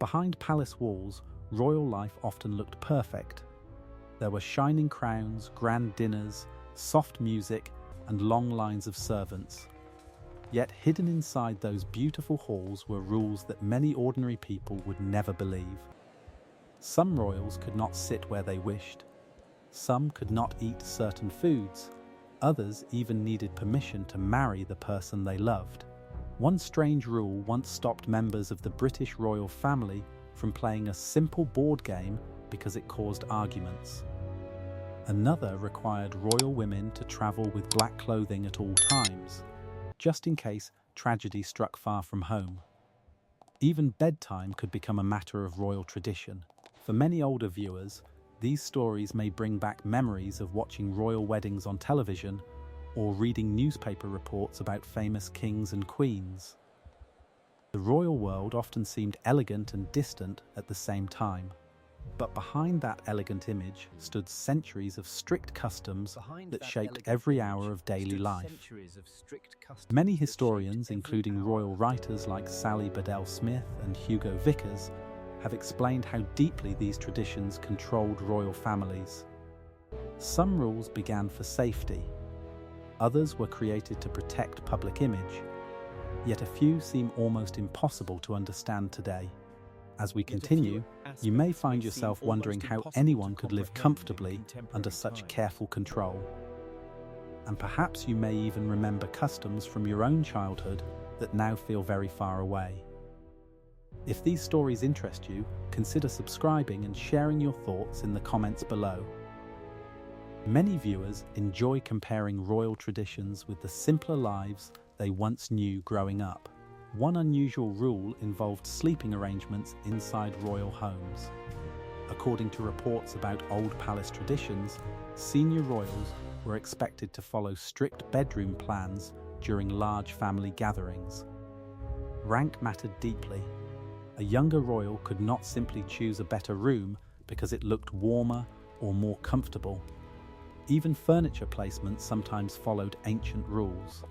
Behind palace walls, royal life often looked perfect. There were shining crowns, grand dinners, soft music, and long lines of servants. Yet hidden inside those beautiful halls were rules that many ordinary people would never believe. Some royals could not sit where they wished. Some could not eat certain foods. Others even needed permission to marry the person they loved. One strange rule once stopped members of the British royal family from playing a simple board game because it caused arguments. Another required royal women to travel with black clothing at all times, just in case tragedy struck far from home. Even bedtime could become a matter of royal tradition. For many older viewers, these stories may bring back memories of watching royal weddings on television or reading newspaper reports about famous kings and queens. The royal world often seemed elegant and distant at the same time. But behind that elegant image stood centuries of strict customs that shaped every hour of daily life. Many historians, including royal writers like Sally Bedell Smith and Hugo Vickers, have explained how deeply these traditions controlled royal families. Some rules began for safety. Others were created to protect public image. Yet a few seem almost impossible to understand today. As we continue, you may find yourself wondering how anyone could live comfortably under such careful control. And perhaps you may even remember customs from your own childhood that now feel very far away. If these stories interest you, consider subscribing and sharing your thoughts in the comments below. Many viewers enjoy comparing royal traditions with the simpler lives they once knew growing up. One unusual rule involved sleeping arrangements inside royal homes. According to reports about old palace traditions, senior royals were expected to follow strict bedroom plans during large family gatherings. Rank mattered deeply. A younger royal could not simply choose a better room because it looked warmer or more comfortable. Even furniture placement sometimes followed ancient rules.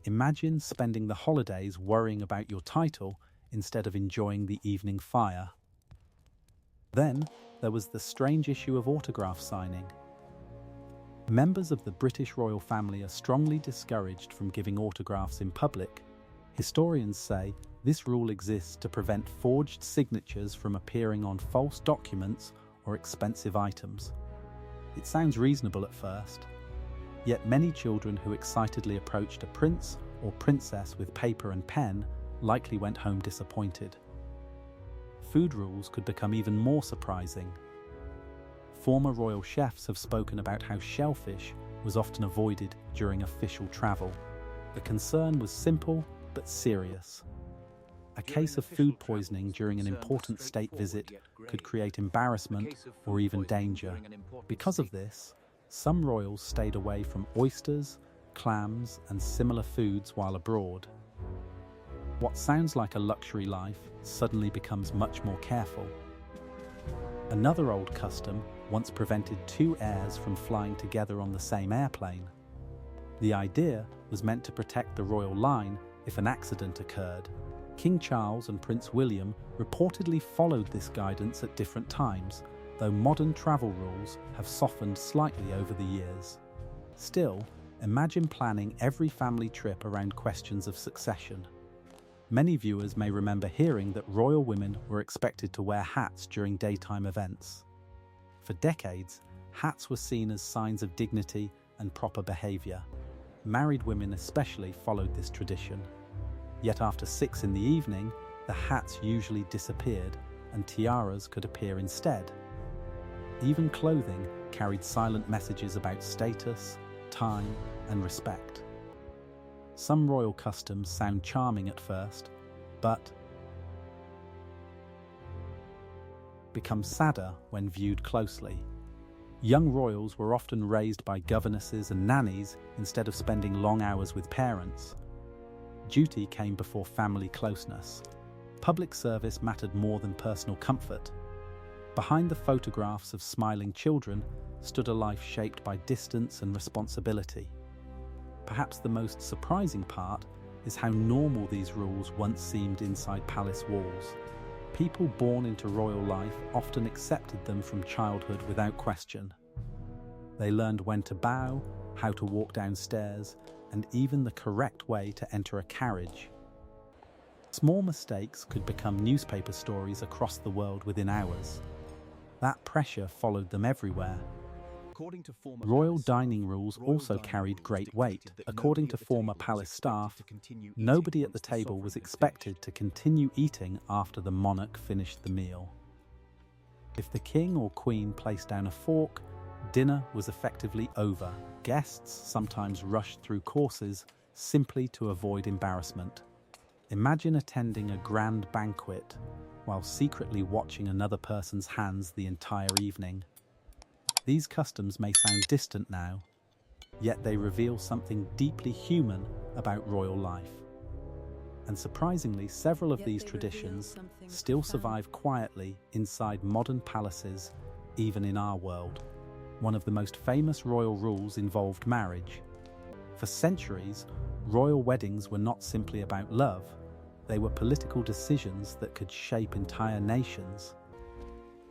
Imagine spending the holidays worrying about your title instead of enjoying the evening fire. Then there was the strange issue of autograph signing. Members of the British royal family are strongly discouraged from giving autographs in public. Historians say this rule exists to prevent forged signatures from appearing on false documents or expensive items. It sounds reasonable at first. Yet many children who excitedly approached a prince or princess with paper and pen likely went home disappointed. Food rules could become even more surprising. Former royal chefs have spoken about how shellfish was often avoided during official travel. The concern was simple but serious. A case of food poisoning during an important state visit could create embarrassment or even danger. Because of this, some royals stayed away from oysters, clams, and similar foods while abroad. What sounds like a luxury life suddenly becomes much more careful. Another old custom once prevented two heirs from flying together on the same airplane. The idea was meant to protect the royal line if an accident occurred. King Charles and Prince William reportedly followed this guidance at different times, though modern travel rules have softened slightly over the years. Still, imagine planning every family trip around questions of succession. Many viewers may remember hearing that royal women were expected to wear hats during daytime events. For decades, hats were seen as signs of dignity and proper behavior. Married women especially followed this tradition. Yet after 6 in the evening, the hats usually disappeared and tiaras could appear instead. Even clothing carried silent messages about status, time, and respect. Some royal customs sound charming at first, but become sadder when viewed closely. Young royals were often raised by governesses and nannies instead of spending long hours with parents. Duty came before family closeness. Public service mattered more than personal comfort. Behind the photographs of smiling children stood a life shaped by distance and responsibility. Perhaps the most surprising part is how normal these rules once seemed inside palace walls. People born into royal life often accepted them from childhood without question. They learned when to bow, how to walk downstairs, and even the correct way to enter a carriage. Small mistakes could become newspaper stories across the world within hours. That pressure followed them everywhere. Royal dining rules also carried great weight. According to former palace staff, nobody at the table was expected to continue eating after the monarch finished the meal. If the king or queen placed down a fork, dinner was effectively over. Guests sometimes rushed through courses simply to avoid embarrassment. Imagine attending a grand banquet while secretly watching another person's hands the entire evening. These customs may sound distant now, yet they reveal something deeply human about royal life. And surprisingly, several of these traditions still survive quietly inside modern palaces, even in our world. One of the most famous royal rules involved marriage. For centuries, royal weddings were not simply about love, they were political decisions that could shape entire nations.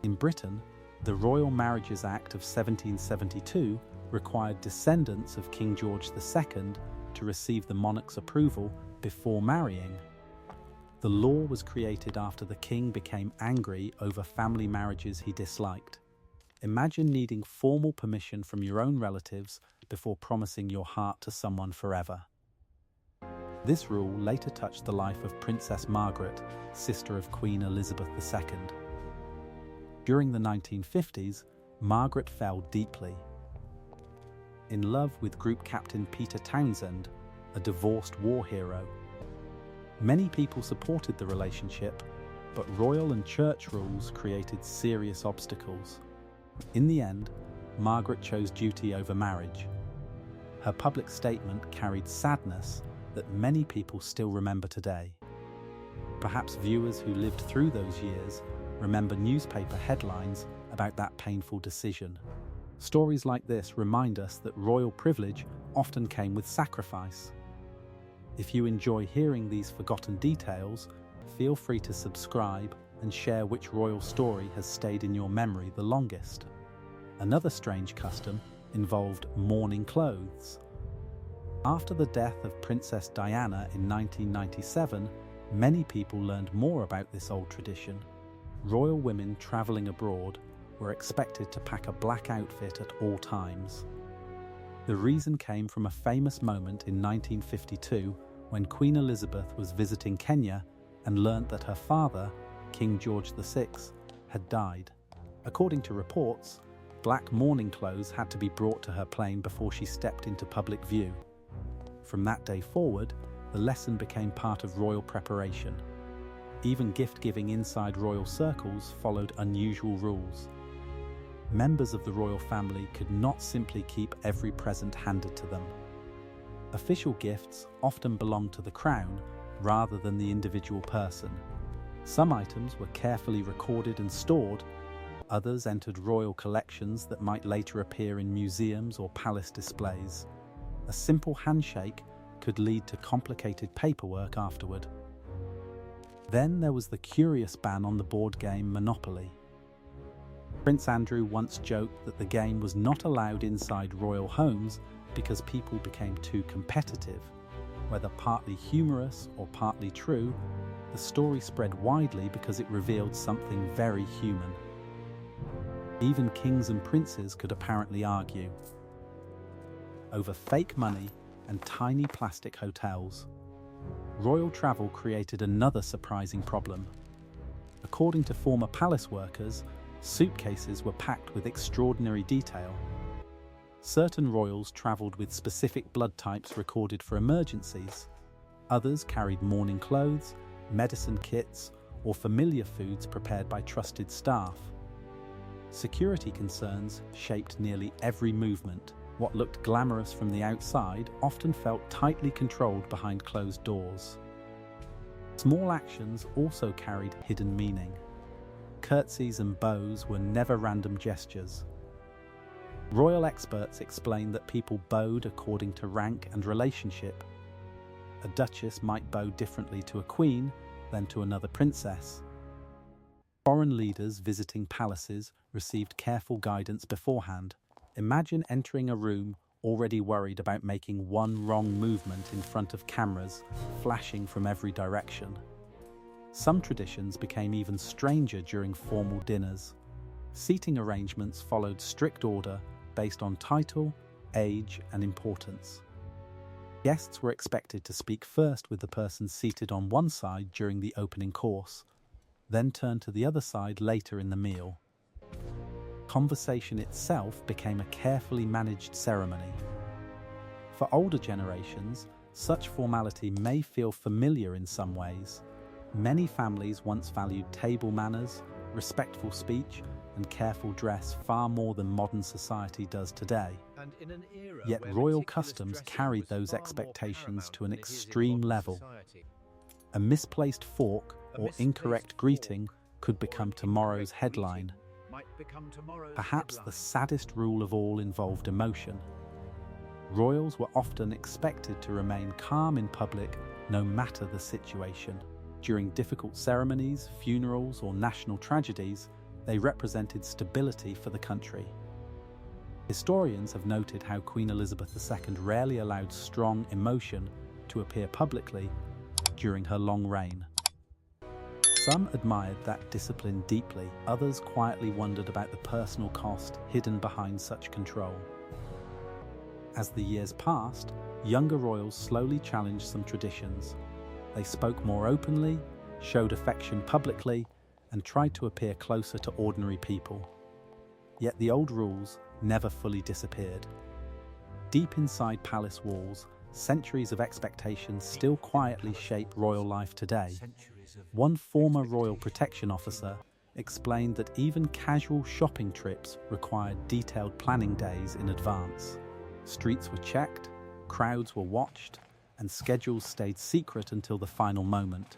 In Britain, the Royal Marriages Act of 1772 required descendants of King George II to receive the monarch's approval before marrying. The law was created after the king became angry over family marriages he disliked. Imagine needing formal permission from your own relatives before promising your heart to someone forever. This rule later touched the life of Princess Margaret, sister of Queen Elizabeth II. During the 1950s, Margaret fell deeply. In love with Group Captain Peter Townsend, a divorced war hero. Many people supported the relationship, but royal and church rules created serious obstacles. In the end, Margaret chose duty over marriage. Her public statement carried sadness that many people still remember today. Perhaps viewers who lived through those years remember newspaper headlines about that painful decision. Stories like this remind us that royal privilege often came with sacrifice. If you enjoy hearing these forgotten details, feel free to subscribe and share which royal story has stayed in your memory the longest. Another strange custom involved mourning clothes. After the death of Princess Diana in 1997, many people learned more about this old tradition. Royal women traveling abroad were expected to pack a black outfit at all times. The reason came from a famous moment in 1952 when Queen Elizabeth was visiting Kenya and learnt that her father, King George VI, had died. According to reports, black mourning clothes had to be brought to her plane before she stepped into public view. From that day forward, the lesson became part of royal preparation. Even gift-giving inside royal circles followed unusual rules. Members of the royal family could not simply keep every present handed to them. Official gifts often belonged to the crown rather than the individual person. Some items were carefully recorded and stored, others entered royal collections that might later appear in museums or palace displays. A simple handshake could lead to complicated paperwork afterward. Then there was the curious ban on the board game Monopoly. Prince Andrew once joked that the game was not allowed inside royal homes because people became too competitive. Whether partly humorous or partly true, the story spread widely because it revealed something very human. Even kings and princes could apparently argue over fake money and tiny plastic hotels. Royal travel created another surprising problem. According to former palace workers, suitcases were packed with extraordinary detail. Certain royals travelled with specific blood types recorded for emergencies. Others carried mourning clothes, medicine kits, or familiar foods prepared by trusted staff. Security concerns shaped nearly every movement. What looked glamorous from the outside often felt tightly controlled behind closed doors. Small actions also carried hidden meaning. Curtsies and bows were never random gestures. Royal experts explained that people bowed according to rank and relationship. A duchess might bow differently to a queen than to another princess. foreign leaders visiting palaces received careful guidance beforehand. Imagine entering a room already worried about making one wrong movement in front of cameras flashing from every direction. Some traditions became even stranger during formal dinners. Seating arrangements followed strict order based on title, age, and importance. Guests were expected to speak first with the person seated on one side during the opening course, then turn to the other side later in the meal. Conversation itself became a carefully managed ceremony. For older generations, such formality may feel familiar in some ways. Many families once valued table manners, respectful speech, and careful dress far more than modern society does today. Yet royal customs carried those expectations to an extreme level. A misplaced fork or incorrect greeting could become tomorrow's headline. Perhaps the saddest rule of all involved emotion. Royals were often expected to remain calm in public no matter the situation. During difficult ceremonies, funerals, or national tragedies, they represented stability for the country. Historians have noted how Queen Elizabeth II rarely allowed strong emotion to appear publicly during her long reign. Some admired that discipline deeply, others quietly wondered about the personal cost hidden behind such control. As the years passed, younger royals slowly challenged some traditions. They spoke more openly, showed affection publicly, and tried to appear closer to ordinary people. Yet the old rules never fully disappeared. Deep inside palace walls, centuries of expectations still quietly shape royal life today. One former royal protection officer explained that even casual shopping trips required detailed planning days in advance. Streets were checked, crowds were watched, and schedules stayed secret until the final moment.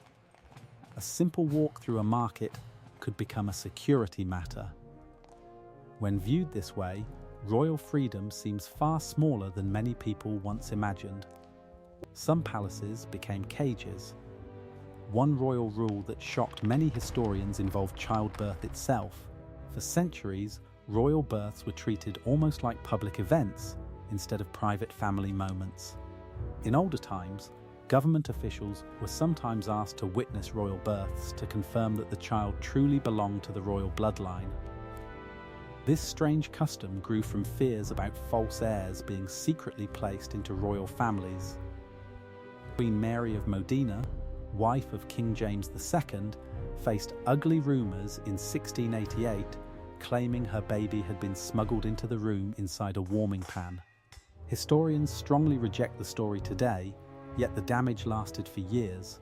A simple walk through a market could become a security matter. When viewed this way, royal freedom seems far smaller than many people once imagined. Some palaces became cages. One royal rule that shocked many historians involved childbirth itself. For centuries, royal births were treated almost like public events instead of private family moments. In older times, government officials were sometimes asked to witness royal births to confirm that the child truly belonged to the royal bloodline. This strange custom grew from fears about false heirs being secretly placed into royal families. Queen Mary of Modena, wife of King James II, faced ugly rumours in 1688, claiming her baby had been smuggled into the room inside a warming pan. Historians strongly reject the story today, yet the damage lasted for years.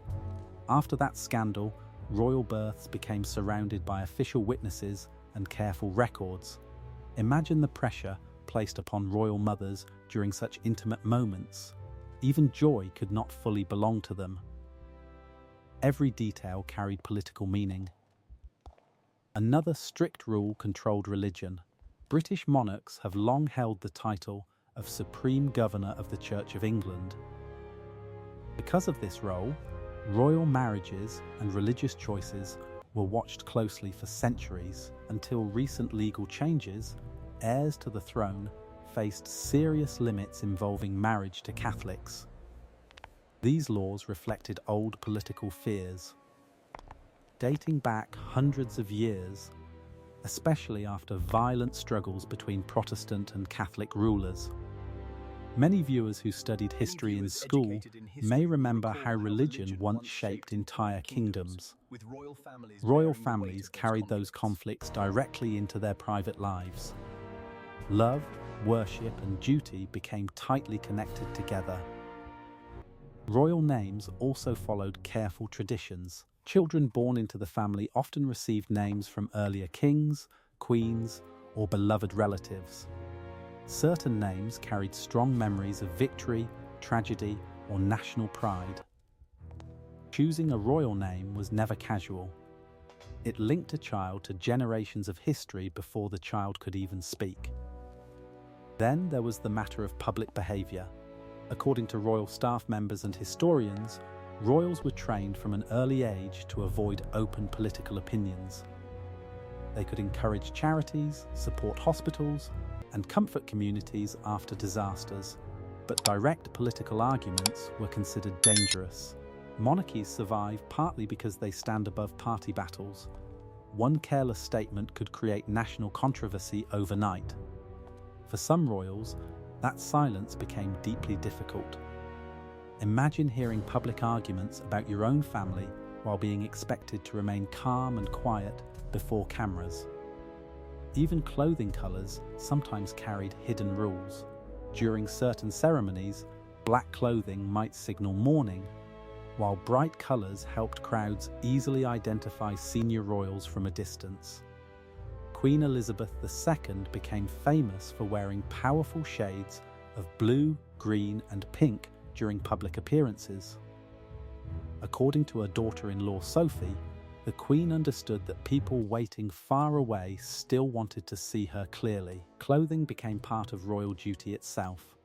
After that scandal, royal births became surrounded by official witnesses and careful records. Imagine the pressure placed upon royal mothers during such intimate moments. Even joy could not fully belong to them. Every detail carried political meaning. Another strict rule controlled religion. British monarchs have long held the title of Supreme Governor of the Church of England. Because of this role, royal marriages and religious choices were watched closely for centuries until recent legal changes. Heirs to the throne faced serious limits involving marriage to Catholics. These laws reflected old political fears, dating back hundreds of years, especially after violent struggles between Protestant and Catholic rulers. Many viewers who studied history in school may remember how religion once shaped entire kingdoms. Royal families carried those conflicts directly into their private lives. Love, worship, and duty became tightly connected together. Royal names also followed careful traditions. Children born into the family often received names from earlier kings, queens, or beloved relatives. Certain names carried strong memories of victory, tragedy, or national pride. Choosing a royal name was never casual. It linked a child to generations of history before the child could even speak. Then there was the matter of public behaviour. According to royal staff members and historians, royals were trained from an early age to avoid open political opinions. They could encourage charities, support hospitals, and comfort communities after disasters. But direct political arguments were considered dangerous. Monarchies survive partly because they stand above party battles. One careless statement could create national controversy overnight. For some royals, that silence became deeply difficult. Imagine hearing public arguments about your own family while being expected to remain calm and quiet before cameras. Even clothing colours sometimes carried hidden rules. During certain ceremonies, black clothing might signal mourning, while bright colours helped crowds easily identify senior royals from a distance. Queen Elizabeth II became famous for wearing powerful shades of blue, green, and pink during public appearances. According to her daughter-in-law Sophie, the Queen understood that people waiting far away still wanted to see her clearly. Clothing became part of royal duty itself.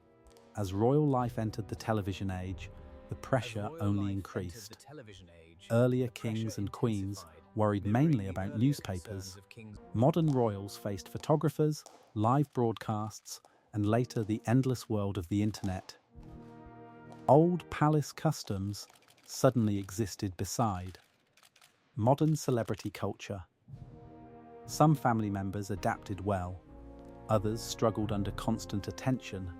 As royal life entered the television age, the pressure only increased. Earlier kings and queens worried mainly about newspapers. Modern royals faced photographers, live broadcasts, and later the endless world of the internet. Old palace customs suddenly existed beside. Modern celebrity culture. Some family members adapted well, others struggled under constant attention.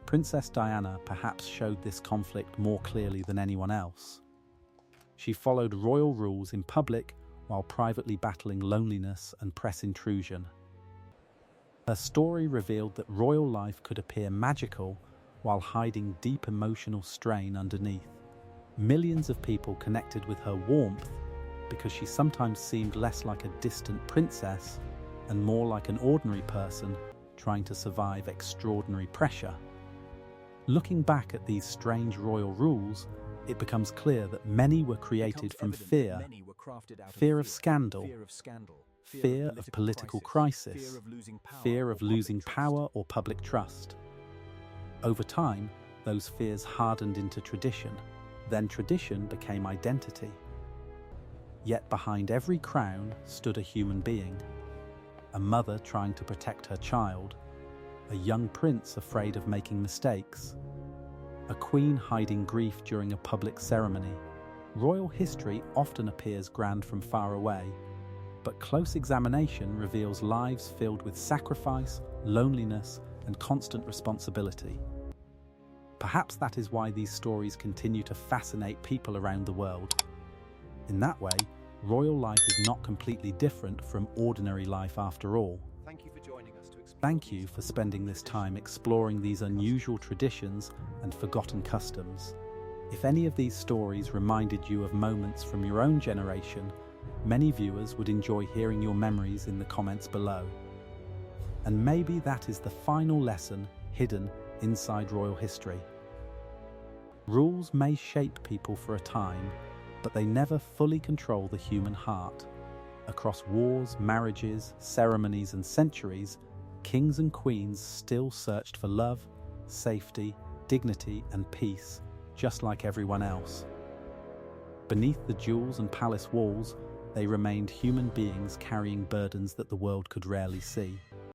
Princess Diana perhaps showed this conflict more clearly than anyone else. She followed royal rules in public while privately battling loneliness and press intrusion. Her story revealed that royal life could appear magical while hiding deep emotional strain underneath. Millions of people connected with her warmth because she sometimes seemed less like a distant princess and more like an ordinary person trying to survive extraordinary pressure. Looking back at these strange royal rules, it becomes clear that many were created from fear of scandal, fear of political crisis, fear of losing power or public trust. Over time, those fears hardened into tradition. Then tradition became identity. Yet behind every crown stood a human being, a mother trying to protect her child, a young prince afraid of making mistakes, a queen hiding grief during a public ceremony. Royal history often appears grand from far away, but close examination reveals lives filled with sacrifice, loneliness, and constant responsibility. Perhaps that is why these stories continue to fascinate people around the world. In that way, royal life is not completely different from ordinary life after all. Thank you for joining us to explore. Thank you for spending this time exploring these unusual traditions and forgotten customs. If any of these stories reminded you of moments from your own generation, many viewers would enjoy hearing your memories in the comments below. And maybe that is the final lesson hidden inside royal history. Rules may shape people for a time, but they never fully control the human heart. Across wars, marriages, ceremonies, and centuries, kings and queens still searched for love, safety, dignity, and peace, just like everyone else. Beneath the jewels and palace walls, they remained human beings carrying burdens that the world could rarely see.